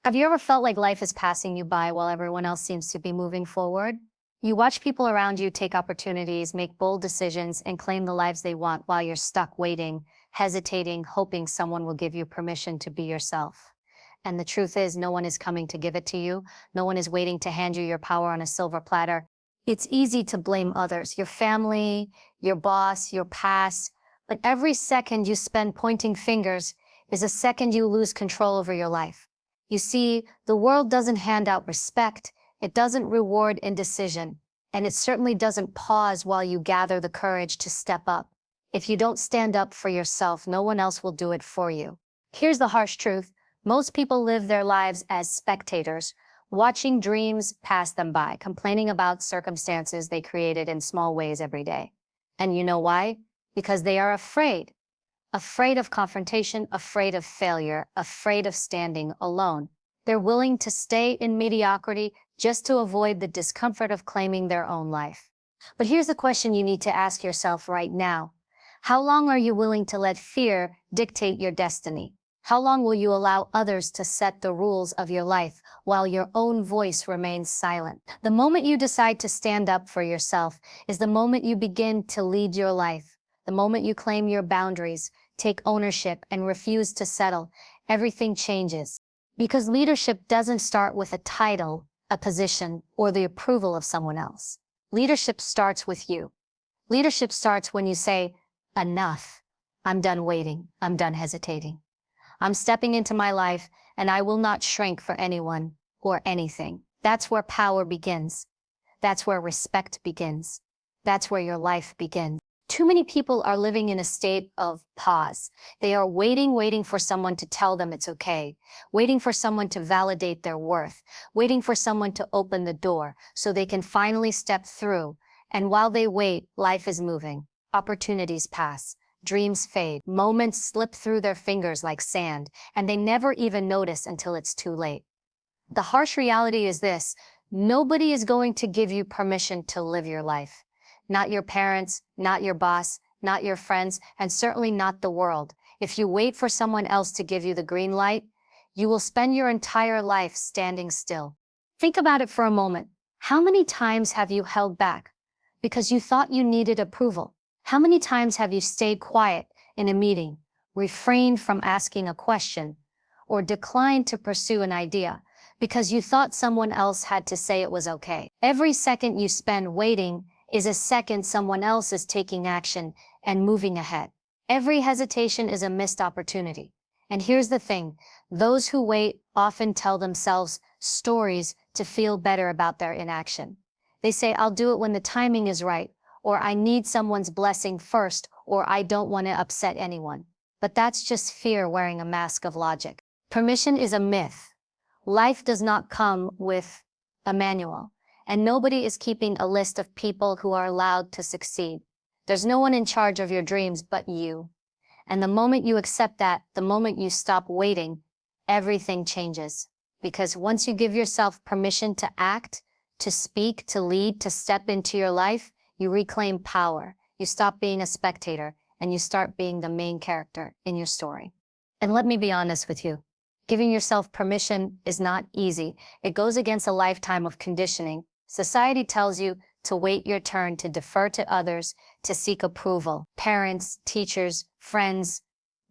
Have you ever felt like life is passing you by while everyone else seems to be moving forward? You watch people around you take opportunities, make bold decisions, and claim the lives they want while you're stuck waiting, hesitating, hoping someone will give you permission to be yourself. And the truth is, no one is coming to give it to you. No one is waiting to hand you your power on a silver platter. It's easy to blame others, your family, your boss, your past, but every second you spend pointing fingers is a second you lose control over your life. You see, the world doesn't hand out respect, it doesn't reward indecision, and it certainly doesn't pause while you gather the courage to step up. If you don't stand up for yourself, no one else will do it for you. Here's the harsh truth. Most people live their lives as spectators, watching dreams pass them by, complaining about circumstances they created in small ways every day. And you know why? Because they are afraid. Afraid of confrontation, afraid of failure, afraid of standing alone. They're willing to stay in mediocrity just to avoid the discomfort of claiming their own life. But here's the question you need to ask yourself right now. How long are you willing to let fear dictate your destiny? How long will you allow others to set the rules of your life while your own voice remains silent? The moment you decide to stand up for yourself is the moment you begin to lead your life. The moment you claim your boundaries, take ownership, and refuse to settle, everything changes. Because leadership doesn't start with a title, a position, or the approval of someone else. Leadership starts with you. Leadership starts when you say, enough. I'm done waiting. I'm done hesitating. I'm stepping into my life, and I will not shrink for anyone or anything. That's where power begins. That's where respect begins. That's where your life begins. Too many people are living in a state of pause. They are waiting for someone to tell them it's okay, waiting for someone to validate their worth, waiting for someone to open the door so they can finally step through. And while they wait, life is moving. Opportunities pass, dreams fade, moments slip through their fingers like sand, and they never even notice until it's too late. The harsh reality is this: nobody is going to give you permission to live your life. Not your parents, not your boss, not your friends, and certainly not the world. If you wait for someone else to give you the green light, you will spend your entire life standing still. Think about it for a moment. How many times have you held back because you thought you needed approval? How many times have you stayed quiet in a meeting, refrained from asking a question, or declined to pursue an idea because you thought someone else had to say it was okay? Every second you spend waiting is a second someone else is taking action and moving ahead. Every hesitation is a missed opportunity. And here's the thing, those who wait often tell themselves stories to feel better about their inaction. They say, I'll do it when the timing is right, or I need someone's blessing first, or I don't want to upset anyone. But that's just fear wearing a mask of logic. Permission is a myth. Life does not come with a manual. And nobody is keeping a list of people who are allowed to succeed. There's no one in charge of your dreams but you. And the moment you accept that, the moment you stop waiting, everything changes. Because once you give yourself permission to act, to speak, to lead, to step into your life, you reclaim power. You stop being a spectator, and you start being the main character in your story. And let me be honest with you. Giving yourself permission is not easy. It goes against a lifetime of conditioning. Society tells you to wait your turn, to defer to others, to seek approval. Parents, teachers, friends,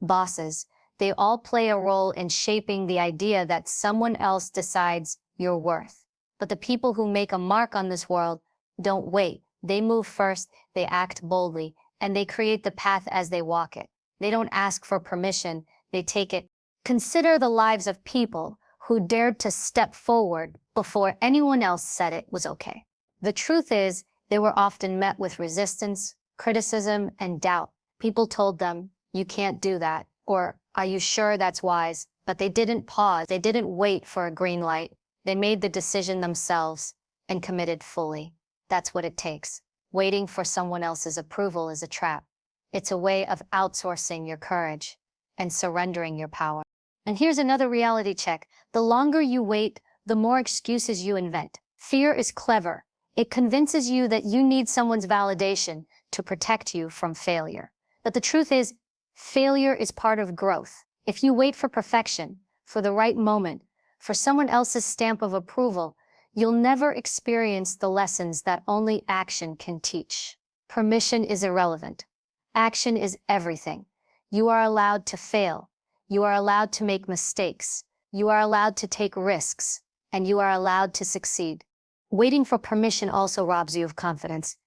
bosses, they all play a role in shaping the idea that someone else decides your worth. But the people who make a mark on this world don't wait. They move first, they act boldly, and they create the path as they walk it. They don't ask for permission, they take it. Consider the lives of people who dared to step forward before anyone else said it was okay. The truth is, they were often met with resistance, criticism, and doubt. People told them, you can't do that, or are you sure that's wise? But they didn't pause, they didn't wait for a green light. They made the decision themselves and committed fully. That's what it takes. Waiting for someone else's approval is a trap. It's a way of outsourcing your courage and surrendering your power. And here's another reality check. The longer you wait, the more excuses you invent. Fear is clever. It convinces you that you need someone's validation to protect you from failure. But the truth is, failure is part of growth. If you wait for perfection, for the right moment, for someone else's stamp of approval, you'll never experience the lessons that only action can teach. Permission is irrelevant. Action is everything. You are allowed to fail. You are allowed to make mistakes. You are allowed to take risks. And you are allowed to succeed. Waiting for permission also robs you of confidence.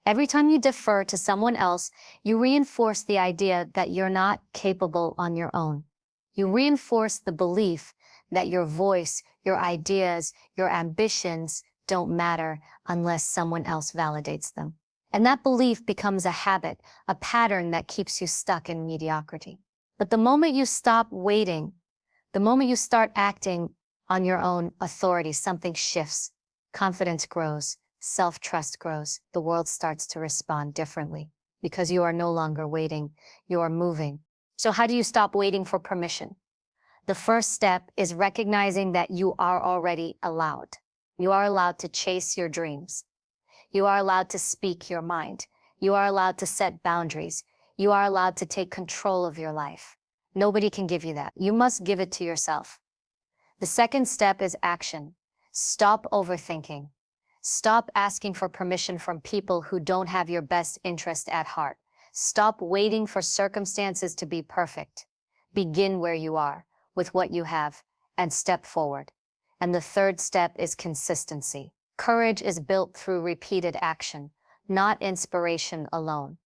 Every time you defer to someone else, you reinforce the idea that you're not capable on your own. You reinforce the belief that your voice, your ideas, your ambitions don't matter unless someone else validates them. And that belief becomes a habit, a pattern that keeps you stuck in mediocrity. But the moment you stop waiting, the moment you start acting on your own authority, something shifts. Confidence grows, self-trust grows, the world starts to respond differently because you are no longer waiting, you are moving. So how do you stop waiting for permission? The first step is recognizing that you are already allowed. You are allowed to chase your dreams. You are allowed to speak your mind. You are allowed to set boundaries. You are allowed to take control of your life. Nobody can give you that. You must give it to yourself. The second step is action. Stop overthinking. Stop asking for permission from people who don't have your best interest at heart. Stop waiting for circumstances to be perfect. Begin where you are, with what you have, and step forward. And the third step is consistency. Courage is built through repeated action, not inspiration alone.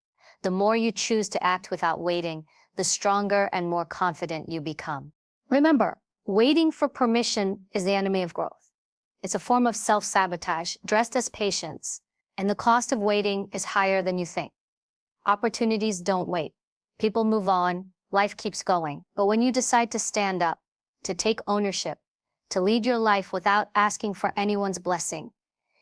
The more you choose to act without waiting, the stronger and more confident you become. Remember, waiting for permission is the enemy of growth. It's a form of self-sabotage dressed as patience, and the cost of waiting is higher than you think. Opportunities don't wait. People move on, life keeps going. But when you decide to stand up, to take ownership, to lead your life without asking for anyone's blessing,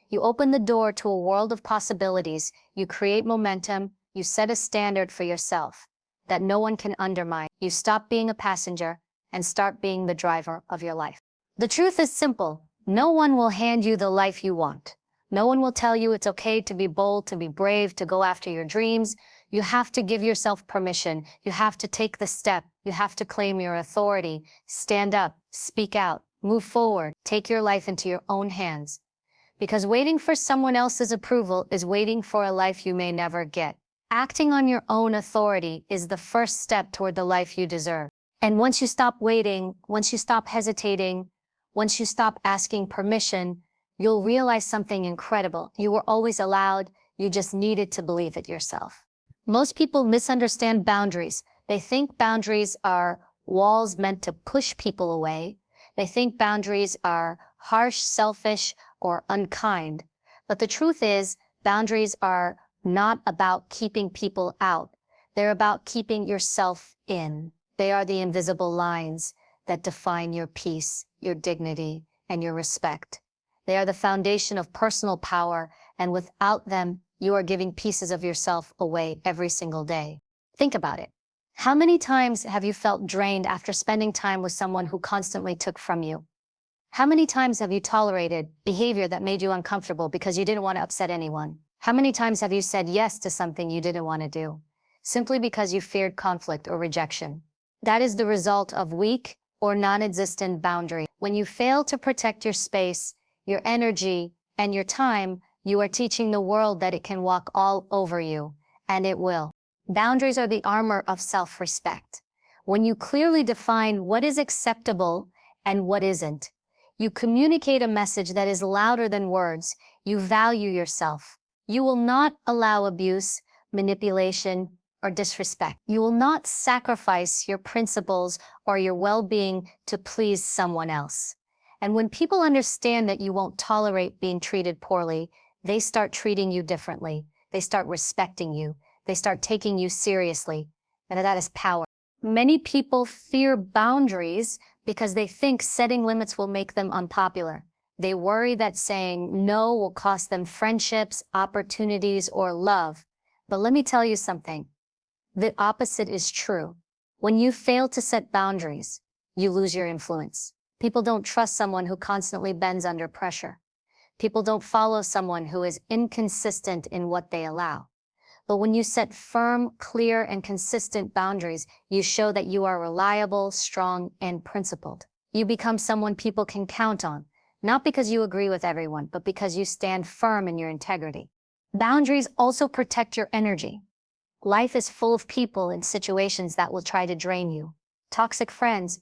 you open the door to a world of possibilities, you create momentum, you set a standard for yourself that no one can undermine. You stop being a passenger and start being the driver of your life. The truth is simple. No one will hand you the life you want. No one will tell you it's okay to be bold, to be brave, to go after your dreams. You have to give yourself permission. You have to take the step. You have to claim your authority. Stand up, speak out, move forward, take your life into your own hands. Because waiting for someone else's approval is waiting for a life you may never get. Acting on your own authority is the first step toward the life you deserve. And once you stop waiting, once you stop hesitating, once you stop asking permission, you'll realize something incredible. You were always allowed, you just needed to believe it yourself. Most people misunderstand boundaries. They think boundaries are walls meant to push people away. They think boundaries are harsh, selfish, or unkind. But the truth is, boundaries are not about keeping people out. They're about keeping yourself in. They are the invisible lines that define your peace, your dignity, and your respect. They are the foundation of personal power, and without them, you are giving pieces of yourself away every single day. Think about it. How many times have you felt drained after spending time with someone who constantly took from you? How many times have you tolerated behavior that made you uncomfortable because you didn't want to upset anyone? How many times have you said yes to something you didn't want to do, simply because you feared conflict or rejection? That is the result of weak or non-existent boundary. When you fail to protect your space, your energy, and your time, you are teaching the world that it can walk all over you, and it will. Boundaries are the armor of self-respect. When you clearly define what is acceptable and what isn't, you communicate a message that is louder than words. You value yourself. You will not allow abuse, manipulation, or disrespect. You will not sacrifice your principles or your well-being to please someone else. And when people understand that you won't tolerate being treated poorly, they start treating you differently. They start respecting you. They start taking you seriously. And that is power. Many people fear boundaries because they think setting limits will make them unpopular. They worry that saying no will cost them friendships, opportunities, or love. But let me tell you something. The opposite is true. When you fail to set boundaries, you lose your influence. People don't trust someone who constantly bends under pressure. People don't follow someone who is inconsistent in what they allow. But when you set firm, clear, and consistent boundaries, you show that you are reliable, strong, and principled. You become someone people can count on, not because you agree with everyone, but because you stand firm in your integrity. Boundaries also protect your energy. Life is full of people and situations that will try to drain you. Toxic friends,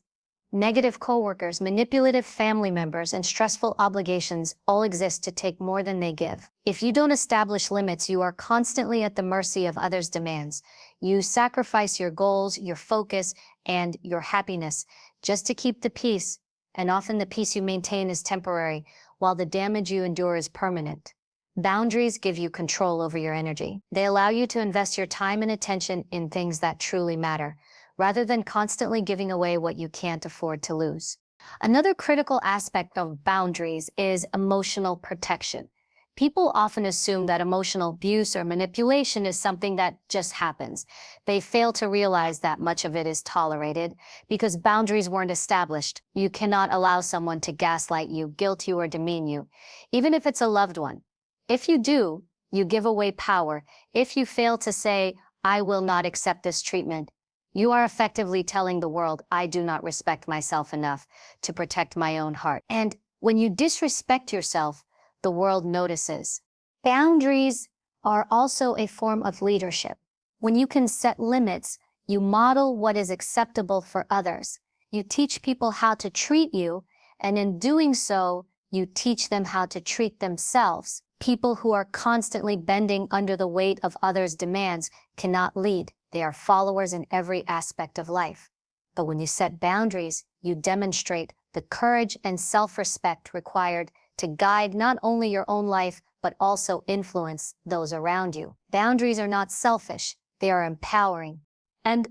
negative coworkers, manipulative family members, and stressful obligations all exist to take more than they give. If you don't establish limits, you are constantly at the mercy of others' demands. You sacrifice your goals, your focus, and your happiness just to keep the peace, and often the peace you maintain is temporary, while the damage you endure is permanent. Boundaries give you control over your energy. They allow you to invest your time and attention in things that truly matter, rather than constantly giving away what you can't afford to lose. Another critical aspect of boundaries is emotional protection. People often assume that emotional abuse or manipulation is something that just happens. They fail to realize that much of it is tolerated because boundaries weren't established. You cannot allow someone to gaslight you, guilt you, or demean you, even if it's a loved one. If you do, you give away power. If you fail to say, "I will not accept this treatment," you are effectively telling the world, "I do not respect myself enough to protect my own heart." And when you disrespect yourself, the world notices. Boundaries are also a form of leadership. When you can set limits, you model what is acceptable for others. You teach people how to treat you, and in doing so, you teach them how to treat themselves. People who are constantly bending under the weight of others' demands cannot lead. They are followers in every aspect of life. But when you set boundaries, you demonstrate the courage and self-respect required to guide not only your own life, but also influence those around you. Boundaries are not selfish, they are empowering. And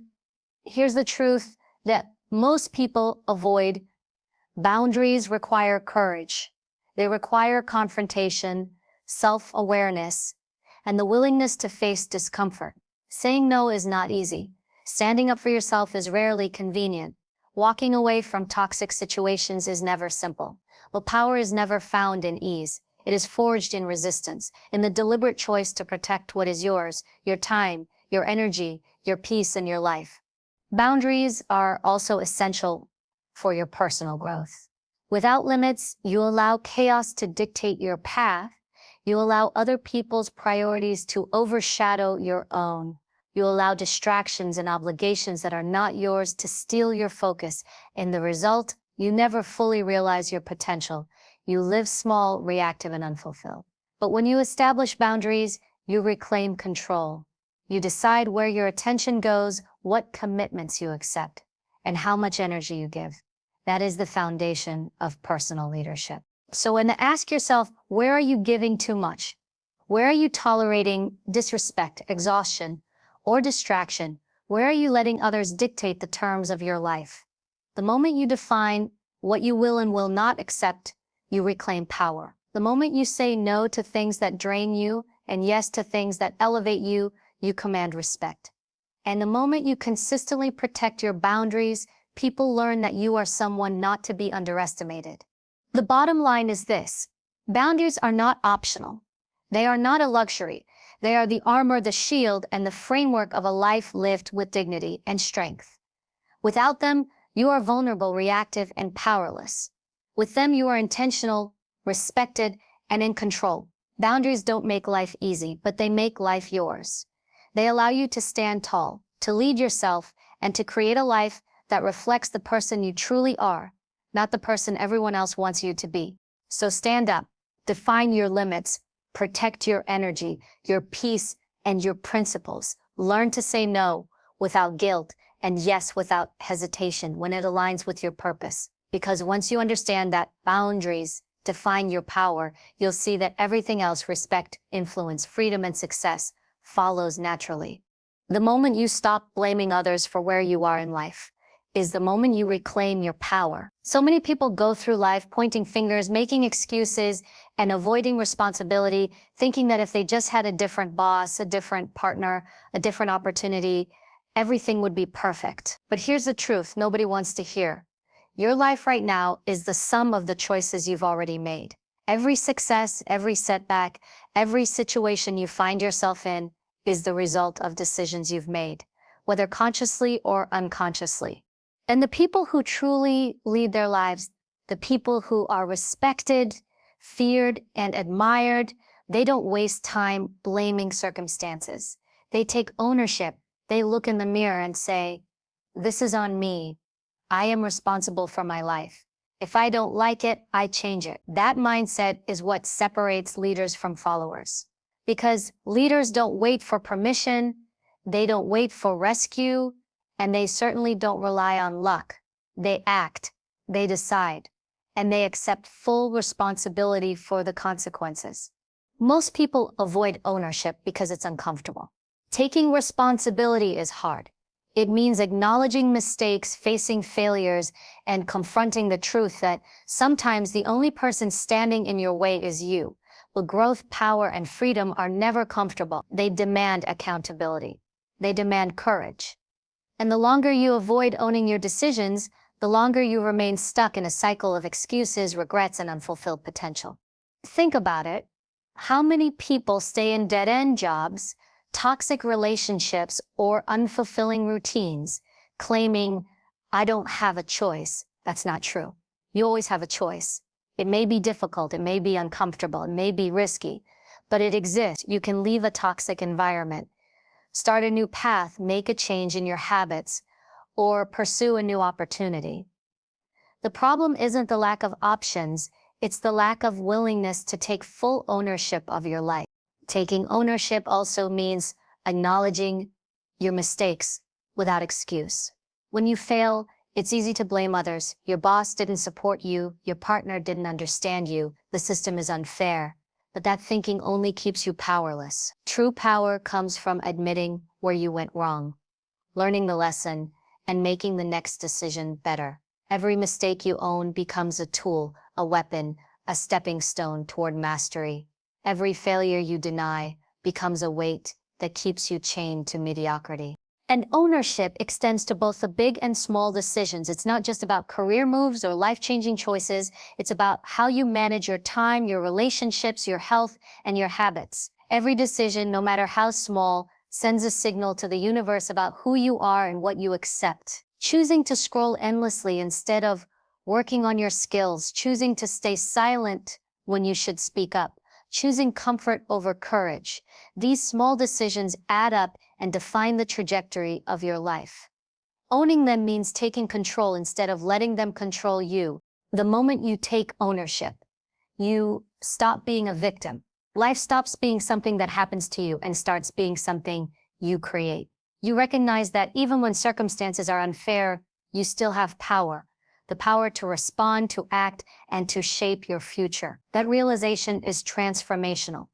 here's the truth that most people avoid. Boundaries require courage. They require confrontation, self-awareness, and the willingness to face discomfort. Saying no is not easy. Standing up for yourself is rarely convenient. Walking away from toxic situations is never simple. But power is never found in ease. It is forged in resistance, in the deliberate choice to protect what is yours, your time, your energy, your peace, and your life. Boundaries are also essential for your personal growth. Without limits, you allow chaos to dictate your path. You allow other people's priorities to overshadow your own. You allow distractions and obligations that are not yours to steal your focus. In the result, you never fully realize your potential. You live small, reactive, and unfulfilled. But when you establish boundaries, you reclaim control. You decide where your attention goes, what commitments you accept, and how much energy you give. That is the foundation of personal leadership. So when ask yourself, where are you giving too much? Where are you tolerating disrespect, exhaustion, or distraction? Where are you letting others dictate the terms of your life? The moment you define what you will and will not accept, you reclaim power. The moment you say no to things that drain you and yes to things that elevate you, you command respect. And the moment you consistently protect your boundaries, people learn that you are someone not to be underestimated. The bottom line is this: boundaries are not optional. They are not a luxury. They are the armor, the shield, and the framework of a life lived with dignity and strength. Without them, you are vulnerable, reactive, and powerless. With them, you are intentional, respected, and in control. Boundaries don't make life easy, but they make life yours. They allow you to stand tall, to lead yourself, and to create a life that reflects the person you truly are, not the person everyone else wants you to be. So stand up, define your limits, protect your energy, your peace, and your principles. Learn to say no without guilt and yes without hesitation when it aligns with your purpose. Because once you understand that boundaries define your power, you'll see that everything else, respect, influence, freedom, and success, follows naturally. The moment you stop blaming others for where you are in life is the moment you reclaim your power. So many people go through life pointing fingers, making excuses, and avoiding responsibility, thinking that if they just had a different boss, a different partner, a different opportunity, everything would be perfect. But here's the truth nobody wants to hear. Your life right now is the sum of the choices you've already made. Every success, every setback, every situation you find yourself in is the result of decisions you've made, whether consciously or unconsciously. And the people who truly lead their lives, the people who are respected, feared, and admired, they don't waste time blaming circumstances. They take ownership. They look in the mirror and say, "This is on me. I am responsible for my life. If I don't like it, I change it." That mindset is what separates leaders from followers. Because leaders don't wait for permission, they don't wait for rescue, and they certainly don't rely on luck. They act, they decide, and they accept full responsibility for the consequences. Most people avoid ownership because it's uncomfortable. Taking responsibility is hard. It means acknowledging mistakes, facing failures, and confronting the truth that sometimes the only person standing in your way is you. But growth, power, and freedom are never comfortable. They demand accountability. They demand courage. And the longer you avoid owning your decisions, the longer you remain stuck in a cycle of excuses, regrets, and unfulfilled potential. Think about it. How many people stay in dead-end jobs, toxic relationships, or unfulfilling routines, claiming, "I don't have a choice"? That's not true. You always have a choice. It may be difficult, it may be uncomfortable, it may be risky, but it exists. You can leave a toxic environment, start a new path, make a change in your habits, or pursue a new opportunity. The problem isn't the lack of options, it's the lack of willingness to take full ownership of your life. Taking ownership also means acknowledging your mistakes without excuse. When you fail, it's easy to blame others. Your boss didn't support you, your partner didn't understand you, the system is unfair. But that thinking only keeps you powerless. True power comes from admitting where you went wrong, learning the lesson, and making the next decision better. Every mistake you own becomes a tool, a weapon, a stepping stone toward mastery. Every failure you deny becomes a weight that keeps you chained to mediocrity. And ownership extends to both the big and small decisions. It's not just about career moves or life-changing choices. It's about how you manage your time, your relationships, your health, and your habits. Every decision, no matter how small, sends a signal to the universe about who you are and what you accept. Choosing to scroll endlessly instead of working on your skills, choosing to stay silent when you should speak up, choosing comfort over courage. These small decisions add up and define the trajectory of your life. Owning them means taking control instead of letting them control you. The moment you take ownership, you stop being a victim. Life stops being something that happens to you and starts being something you create. You recognize that even when circumstances are unfair, you still have power. The power to respond, to act, and to shape your future. That realization is transformational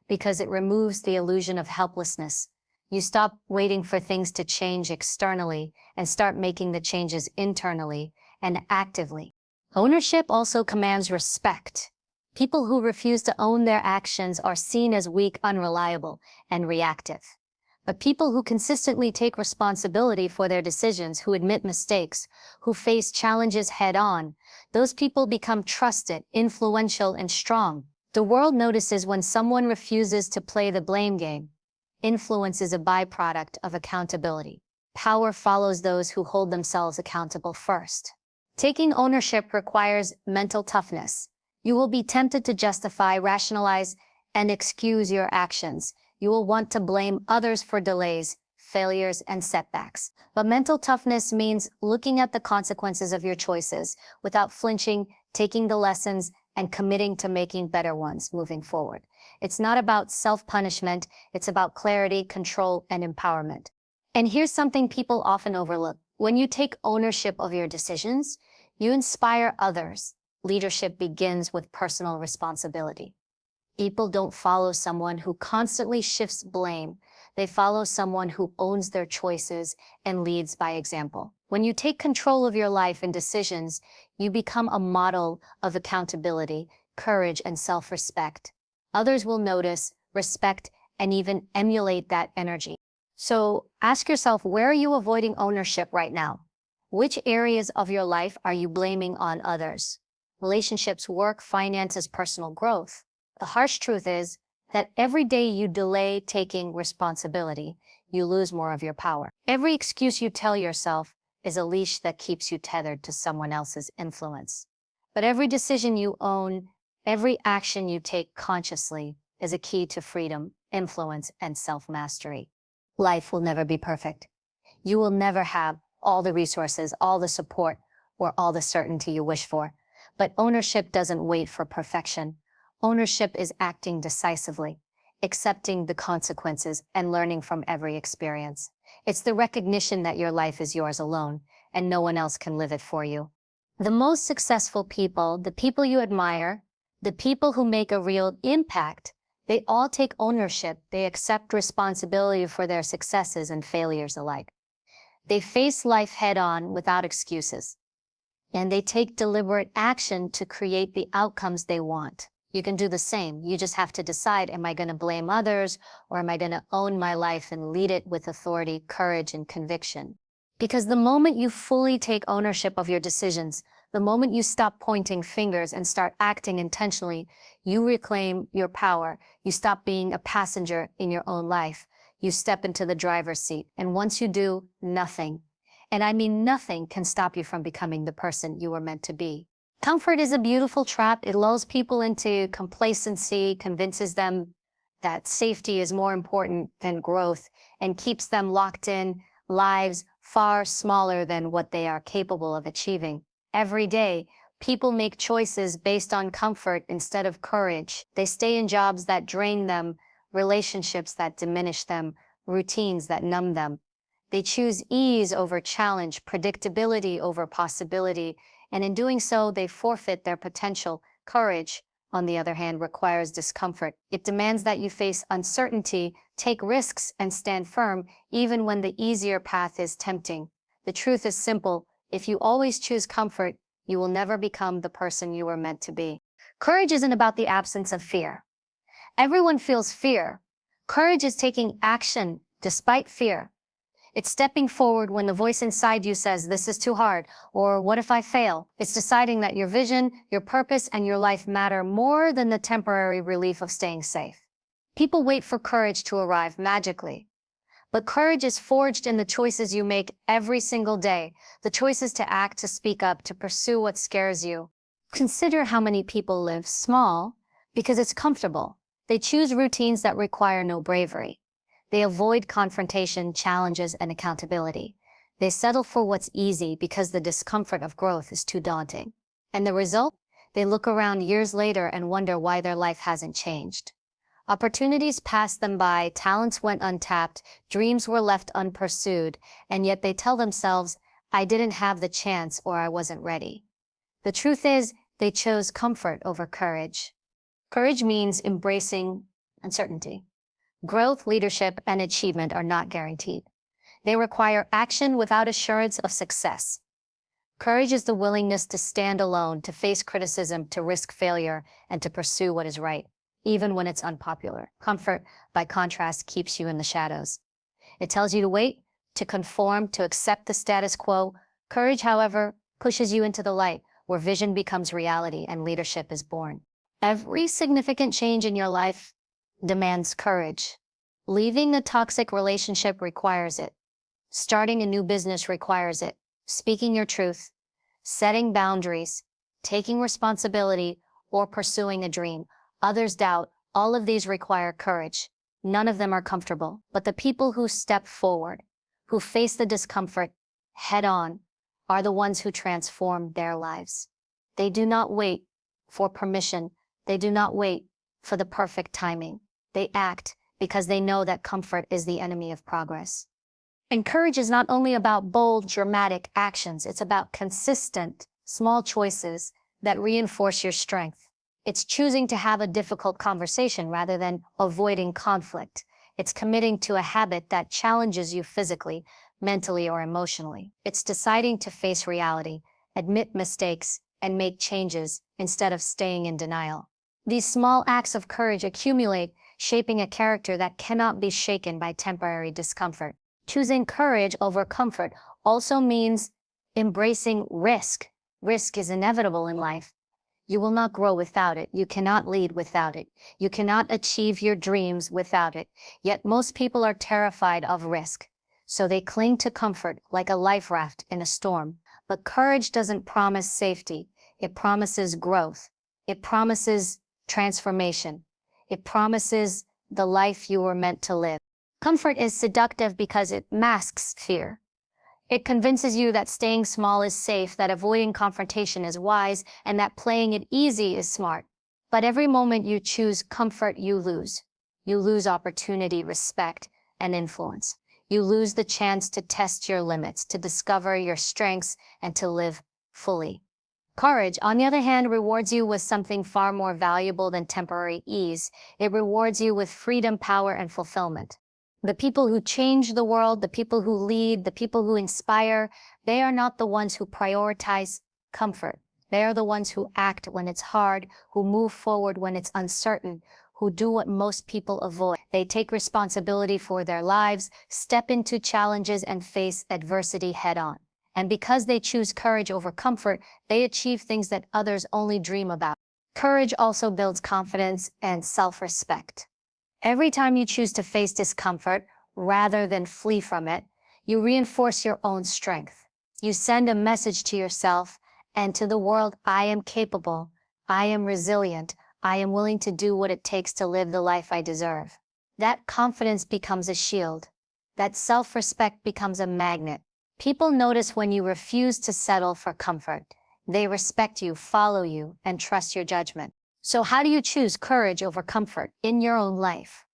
because it removes the illusion of helplessness. You stop waiting for things to change externally and start making the changes internally and actively. Ownership also commands respect. People who refuse to own their actions are seen as weak, unreliable, and reactive. But people who consistently take responsibility for their decisions, who admit mistakes, who face challenges head-on, those people become trusted, influential, and strong. The world notices when someone refuses to play the blame game. Influence is a byproduct of accountability. Power follows those who hold themselves accountable first. Taking ownership requires mental toughness. You will be tempted to justify, rationalize, and excuse your actions. You will want to blame others for delays, failures, and setbacks. But mental toughness means looking at the consequences of your choices without flinching, taking the lessons, and committing to making better ones moving forward. It's not about self-punishment, it's about clarity, control, and empowerment. And here's something people often overlook. When you take ownership of your decisions, you inspire others. Leadership begins with personal responsibility. People don't follow someone who constantly shifts blame. They follow someone who owns their choices and leads by example. When you take control of your life and decisions, you become a model of accountability, courage, and self-respect. Others will notice, respect, and even emulate that energy. So ask yourself, where are you avoiding ownership right now? Which areas of your life are you blaming on others? Relationships, work, finances, personal growth. The harsh truth is that every day you delay taking responsibility, you lose more of your power. Every excuse you tell yourself is a leash that keeps you tethered to someone else's influence. But every decision you own, every action you take consciously is a key to freedom, influence, and self-mastery. Life will never be perfect. You will never have all the resources, all the support, or all the certainty you wish for. But ownership doesn't wait for perfection. Ownership is acting decisively, accepting the consequences, and learning from every experience. It's the recognition that your life is yours alone, and no one else can live it for you. The most successful people, the people you admire, the people who make a real impact, they all take ownership. They accept responsibility for their successes and failures alike. They face life head-on without excuses, and they take deliberate action to create the outcomes they want. You can do the same. You just have to decide, am I going to blame others, or am I going to own my life and lead it with authority, courage, and conviction? Because the moment you fully take ownership of your decisions, the moment you stop pointing fingers and start acting intentionally, you reclaim your power. You stop being a passenger in your own life. You step into the driver's seat. And once you do, nothing, and I mean nothing, can stop you from becoming the person you were meant to be. Comfort is a beautiful trap. It lulls people into complacency, convinces them that safety is more important than growth, and keeps them locked in lives far smaller than what they are capable of achieving. Every day, people make choices based on comfort instead of courage. They stay in jobs that drain them, relationships that diminish them, routines that numb them. They choose ease over challenge, predictability over possibility, and in doing so, they forfeit their potential. Courage, on the other hand, requires discomfort. It demands that you face uncertainty, take risks, and stand firm, even when the easier path is tempting. The truth is simple. If you always choose comfort, you will never become the person you were meant to be. Courage isn't about the absence of fear. Everyone feels fear. Courage is taking action despite fear. It's stepping forward when the voice inside you says, this is too hard, or what if I fail? It's deciding that your vision, your purpose, and your life matter more than the temporary relief of staying safe. People wait for courage to arrive magically. But courage is forged in the choices you make every single day, the choices to act, to speak up, to pursue what scares you. Consider how many people live small because it's comfortable. They choose routines that require no bravery. They avoid confrontation, challenges, and accountability. They settle for what's easy because the discomfort of growth is too daunting. And the result? They look around years later and wonder why their life hasn't changed. Opportunities passed them by, talents went untapped, dreams were left unpursued, and yet they tell themselves, I didn't have the chance or I wasn't ready. The truth is, they chose comfort over courage. Courage means embracing uncertainty. Growth, leadership, and achievement are not guaranteed. They require action without assurance of success. Courage is the willingness to stand alone, to face criticism, to risk failure, and to pursue what is right, even when it's unpopular. Comfort, by contrast, keeps you in the shadows. It tells you to wait, to conform, to accept the status quo. Courage, however, pushes you into the light, where vision becomes reality and leadership is born. Every significant change in your life demands courage. Leaving a toxic relationship requires it. Starting a new business requires it. Speaking your truth, setting boundaries, taking responsibility, or pursuing a dream others doubt, all of these require courage. None of them are comfortable, but the people who step forward, who face the discomfort head on, are the ones who transform their lives. They do not wait for permission. They do not wait for the perfect timing. They act because they know that comfort is the enemy of progress. And courage is not only about bold, dramatic actions. It's about consistent, small choices that reinforce your strength. It's choosing to have a difficult conversation rather than avoiding conflict. It's committing to a habit that challenges you physically, mentally, or emotionally. It's deciding to face reality, admit mistakes, and make changes instead of staying in denial. These small acts of courage accumulate, shaping a character that cannot be shaken by temporary discomfort. Choosing courage over comfort also means embracing risk. Risk is inevitable in life. You will not grow without it. You cannot lead without it. You cannot achieve your dreams without it. Yet most people are terrified of risk. so they cling to comfort like a life raft in a storm. But courage doesn't promise safety. It promises growth. It promises transformation. It promises the life you were meant to live. Comfort is seductive because it masks fear. It convinces you that staying small is safe, that avoiding confrontation is wise, and that playing it easy is smart. But every moment you choose comfort, you lose. You lose opportunity, respect, and influence. You lose the chance to test your limits, to discover your strengths, and to live fully. Courage, on the other hand, rewards you with something far more valuable than temporary ease. It rewards you with freedom, power, and fulfillment. The people who change the world, the people who lead, the people who inspire, they are not the ones who prioritize comfort. They are the ones who act when it's hard, who move forward when it's uncertain, who do what most people avoid. They take responsibility for their lives, step into challenges, and face adversity head-on. And because they choose courage over comfort, they achieve things that others only dream about. Courage also builds confidence and self-respect. Every time you choose to face discomfort rather than flee from it, you reinforce your own strength. You send a message to yourself and to the world: I am capable, I am resilient, I am willing to do what it takes to live the life I deserve. That confidence becomes a shield. That self-respect becomes a magnet. People notice when you refuse to settle for comfort. They respect you, follow you, and trust your judgment. So how do you choose courage over comfort in your own life?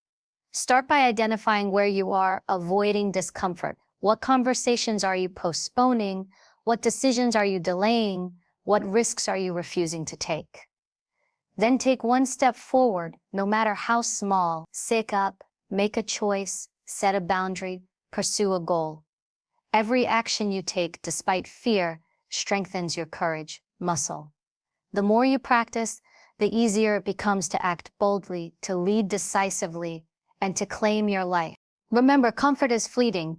Start by identifying where you are avoiding discomfort. What conversations are you postponing? What decisions are you delaying? What risks are you refusing to take? Then take one step forward, no matter how small. Stick up, make a choice, set a boundary, pursue a goal. Every action you take, despite fear, strengthens your courage muscle. The more you practice, the easier it becomes to act boldly, to lead decisively, and to claim your life. Remember, comfort is fleeting.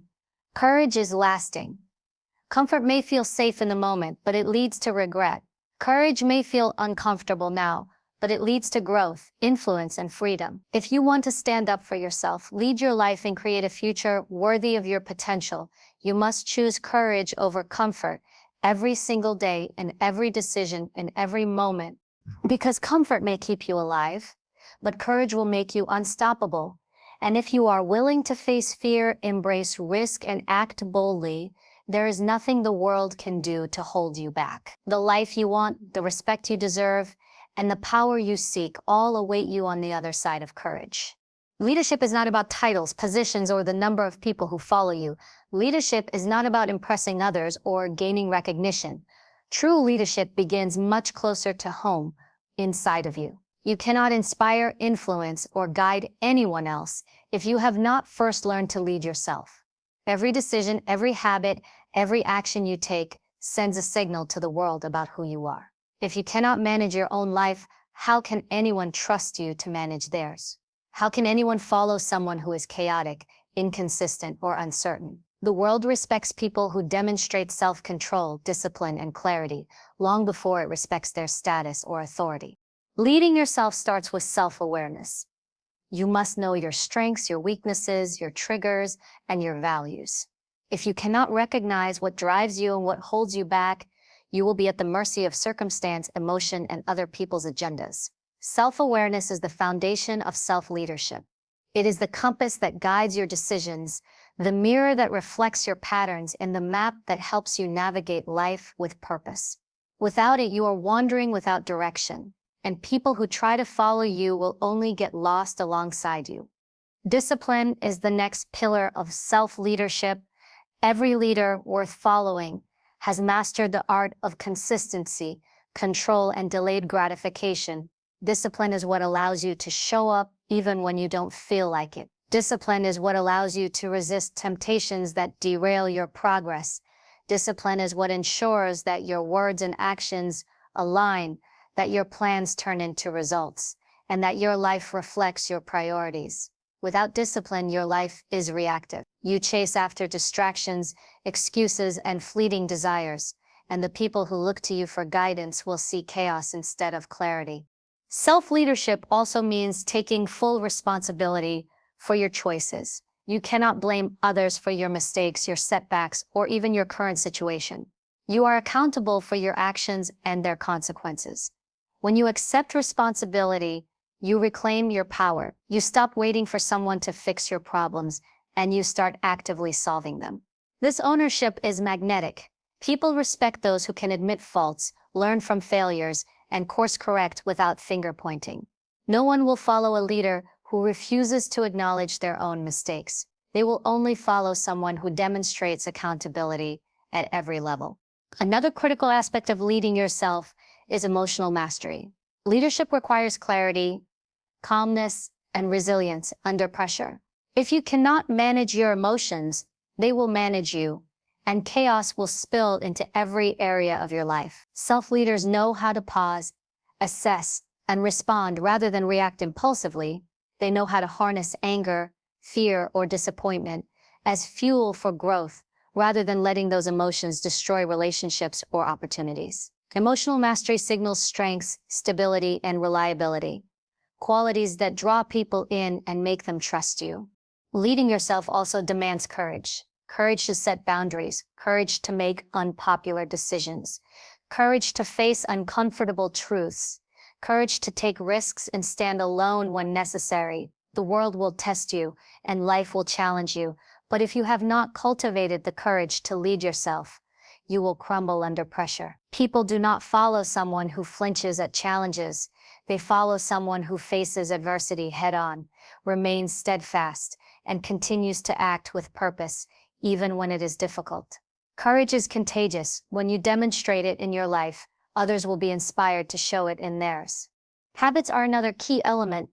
Courage is lasting. Comfort may feel safe in the moment, but it leads to regret. Courage may feel uncomfortable now, but it leads to growth, influence, and freedom. If you want to stand up for yourself, lead your life, and create a future worthy of your potential, you must choose courage over comfort every single day, in every decision, in every moment. Because comfort may keep you alive, but courage will make you unstoppable. And if you are willing to face fear, embrace risk, and act boldly, there is nothing the world can do to hold you back. The life you want, the respect you deserve, and the power you seek all await you on the other side of courage. Leadership is not about titles, positions, or the number of people who follow you. Leadership is not about impressing others or gaining recognition. True leadership begins much closer to home, inside of you. You cannot inspire, influence, or guide anyone else if you have not first learned to lead yourself. Every decision, every habit, every action you take sends a signal to the world about who you are. If you cannot manage your own life, how can anyone trust you to manage theirs? How can anyone follow someone who is chaotic, inconsistent, or uncertain? The world respects people who demonstrate self-control, discipline, and clarity long before it respects their status or authority. Leading yourself starts with self-awareness. You must know your strengths, your weaknesses, your triggers, and your values. If you cannot recognize what drives you and what holds you back, you will be at the mercy of circumstance, emotion, and other people's agendas. Self-awareness is the foundation of self-leadership. It is the compass that guides your decisions, the mirror that reflects your patterns, and the map that helps you navigate life with purpose. Without it, you are wandering without direction, and people who try to follow you will only get lost alongside you. Discipline is the next pillar of self-leadership. Every leader worth following has mastered the art of consistency, control, and delayed gratification. Discipline is what allows you to show up even when you don't feel like it. Discipline is what allows you to resist temptations that derail your progress. Discipline is what ensures that your words and actions align, that your plans turn into results, and that your life reflects your priorities. Without discipline, your life is reactive. You chase after distractions, excuses, and fleeting desires, and the people who look to you for guidance will see chaos instead of clarity. Self-leadership also means taking full responsibility for your choices. You cannot blame others for your mistakes, your setbacks, or even your current situation. You are accountable for your actions and their consequences. When you accept responsibility, you reclaim your power. You stop waiting for someone to fix your problems, and you start actively solving them. This ownership is magnetic. People respect those who can admit faults, learn from failures, and course correct without finger pointing. No one will follow a leader who refuses to acknowledge their own mistakes. They will only follow someone who demonstrates accountability at every level. Another critical aspect of leading yourself is emotional mastery. Leadership requires clarity, calmness, and resilience under pressure. If you cannot manage your emotions, they will manage you, and chaos will spill into every area of your life. Self-leaders know how to pause, assess, and respond rather than react impulsively. They know how to harness anger, fear, or disappointment as fuel for growth rather than letting those emotions destroy relationships or opportunities. Emotional mastery signals strengths, stability, and reliability, qualities that draw people in and make them trust you. Leading yourself also demands courage. Courage to set boundaries, courage to make unpopular decisions, courage to face uncomfortable truths, courage to take risks and stand alone when necessary. The world will test you, and life will challenge you, but if you have not cultivated the courage to lead yourself, you will crumble under pressure. People do not follow someone who flinches at challenges. They follow someone who faces adversity head-on, remains steadfast, and continues to act with purpose, even when it is difficult. Courage is contagious. When you demonstrate it in your life, others will be inspired to show it in theirs. Habits are another key element.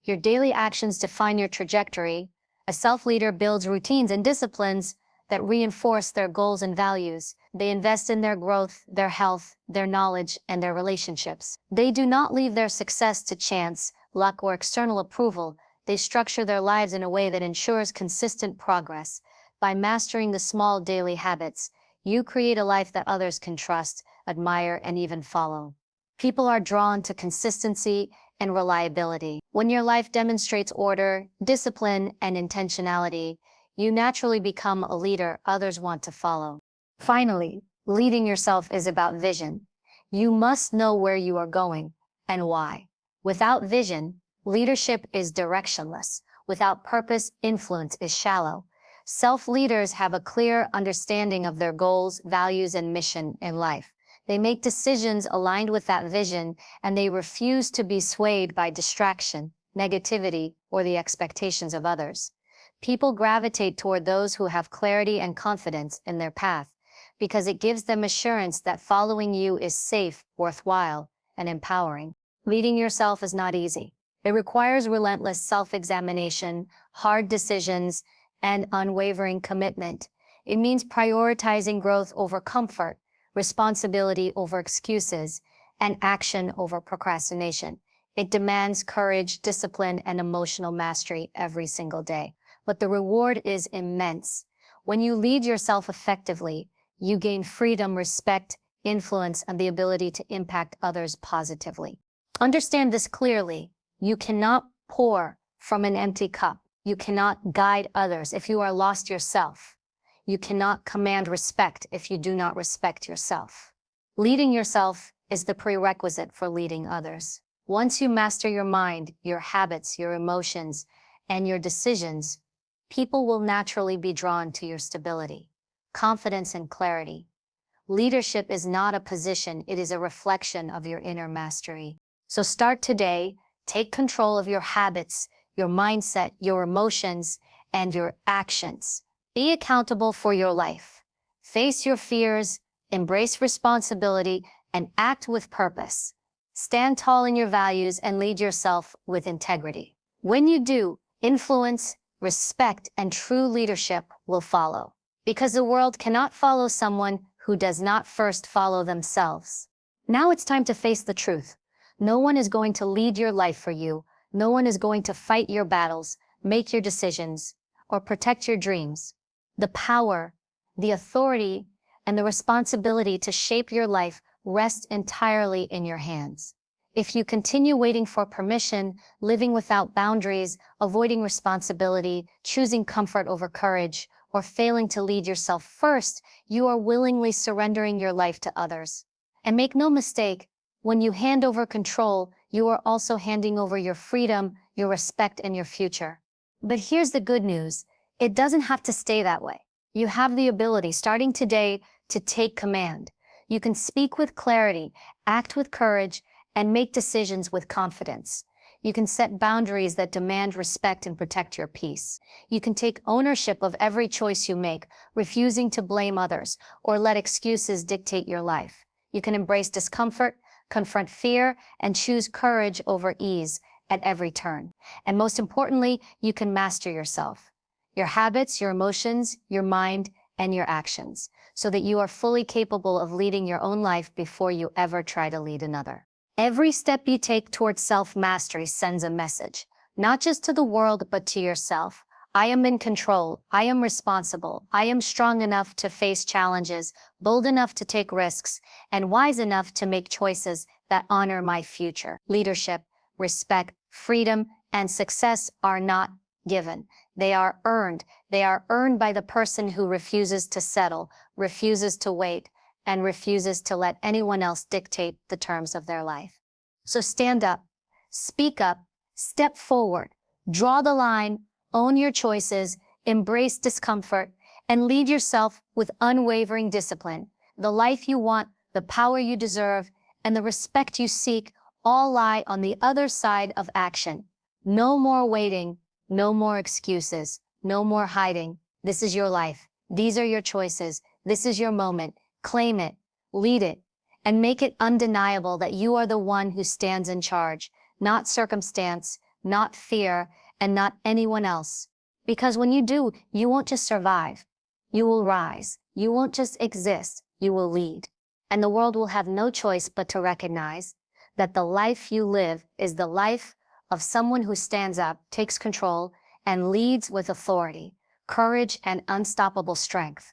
Your daily actions define your trajectory. A self-leader builds routines and disciplines that reinforce their goals and values. They invest in their growth, their health, their knowledge, and their relationships. They do not leave their success to chance, luck, or external approval. They structure their lives in a way that ensures consistent progress. By mastering the small daily habits, you create a life that others can trust, admire, and even follow. People are drawn to consistency and reliability. When your life demonstrates order, discipline, and intentionality, you naturally become a leader others want to follow. Finally, leading yourself is about vision. You must know where you are going and why. Without vision, leadership is directionless. Without purpose, influence is shallow. Self-leaders have a clear understanding of their goals, values, and mission in life. They make decisions aligned with that vision, and they refuse to be swayed by distraction, negativity, or the expectations of others. People gravitate toward those who have clarity and confidence in their path, because it gives them assurance that following you is safe, worthwhile, and empowering. Leading yourself is not easy. It requires relentless self-examination, hard decisions, and unwavering commitment. It means prioritizing growth over comfort, responsibility over excuses, and action over procrastination. It demands courage, discipline, and emotional mastery every single day. But the reward is immense. When you lead yourself effectively, you gain freedom, respect, influence, and the ability to impact others positively. Understand this clearly. You cannot pour from an empty cup. You cannot guide others if you are lost yourself. You cannot command respect if you do not respect yourself. Leading yourself is the prerequisite for leading others. Once you master your mind, your habits, your emotions, and your decisions, people will naturally be drawn to your stability, confidence, and clarity. Leadership is not a position, it is a reflection of your inner mastery. So start today, take control of your habits, your mindset, your emotions, and your actions. Be accountable for your life. Face your fears, embrace responsibility, and act with purpose. Stand tall in your values and lead yourself with integrity. When you do, influence, respect, and true leadership will follow. Because the world cannot follow someone who does not first follow themselves. Now it's time to face the truth. No one is going to lead your life for you. No one is going to fight your battles, make your decisions, or protect your dreams. The power, the authority, and the responsibility to shape your life rest entirely in your hands. If you continue waiting for permission, living without boundaries, avoiding responsibility, choosing comfort over courage, or failing to lead yourself first, you are willingly surrendering your life to others. And make no mistake, when you hand over control, you are also handing over your freedom, your respect, and your future. But here's the good news. It doesn't have to stay that way. You have the ability, starting today, to take command. You can speak with clarity, act with courage, and make decisions with confidence. You can set boundaries that demand respect and protect your peace. You can take ownership of every choice you make, refusing to blame others or let excuses dictate your life. You can embrace discomfort, confront fear, and choose courage over ease at every turn. And most importantly, you can master yourself, your habits, your emotions, your mind, and your actions, so that you are fully capable of leading your own life before you ever try to lead another. Every step you take towards self-mastery sends a message, not just to the world, but to yourself. I am in control. I am responsible. I am strong enough to face challenges, bold enough to take risks, and wise enough to make choices that honor my future. Leadership, respect, freedom, and success are not given. They are earned. They are earned by the person who refuses to settle, refuses to wait, and refuses to let anyone else dictate the terms of their life. So stand up, speak up, step forward, draw the line, own your choices, embrace discomfort, and lead yourself with unwavering discipline. The life you want, the power you deserve, and the respect you seek all lie on the other side of action. No more waiting, no more excuses, no more hiding. This is your life. These are your choices. This is your moment. Claim it, lead it, and make it undeniable that you are the one who stands in charge, not circumstance, not fear, and not anyone else. Because when you do, you won't just survive. You will rise. You won't just exist. You will lead. And the world will have no choice but to recognize that the life you live is the life of someone who stands up, takes control, and leads with authority, courage, and unstoppable strength.